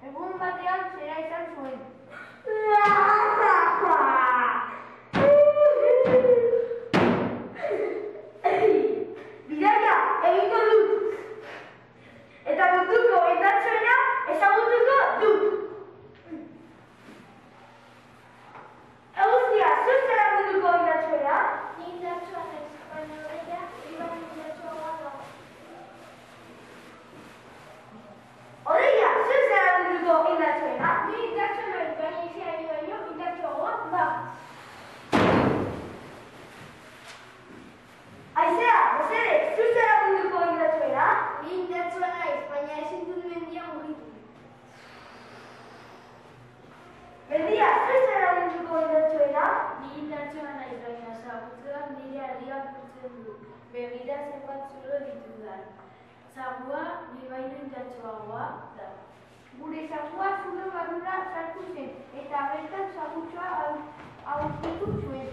Egun batean zera izan zuen. Bidaia, egingo dut. Eta munduko indartsuena ezagutuko dut. Eguzkia, zu zara munduko indartsuena? Ni indartsua naiz, baina Odeia iban indartsuagoa da. Odeia, zu zara munduko indartsuena? Ni indartsua naiz, baina Haizea baino indartsuagoa da. Haizea, mesedez, zu zara munduko indartsuena? Ni indartsua naiz, baina ezin dut mendia mugitu. Mendia, zu zara munduko indartsuena? Ni indartsua naiz, baina zabutzeak nire argiak urtzen du. Begira zenbat zulo ditudan. Zabua ni baino indartsuagoa da. Gure zabua zulo barrura sartu zen, eta bertan zabutxoa aurkitu zuen.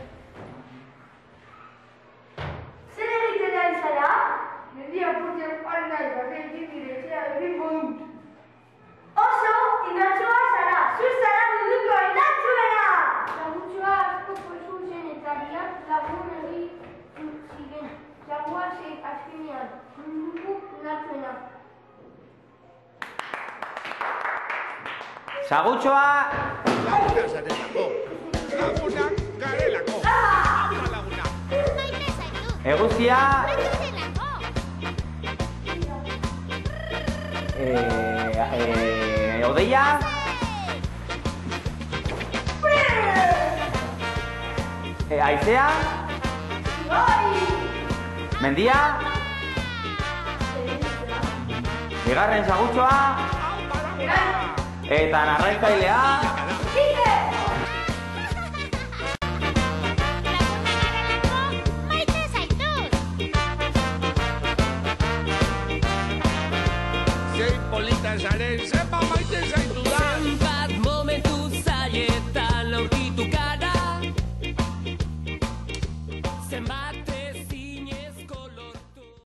Zer egiten ari zara? Mendia apurtzen joan nahi, batekin nire etxea egingo dut. Oso indartsua zara, zu zara munduko indartsuena! Zabutxoa asko pozu zen eta biak lagun egin ziren. Zabua zen azkenean, munduko indartsuena. Sagutxoa! Laguna zarelako. Lagunak garelako. Ama laguna. Eguzkia! Odeia? Haizea? Mendia? Bigarren sagutxoa? Eta narraitzailea? Zein polita zaren, zepa maite zaitut.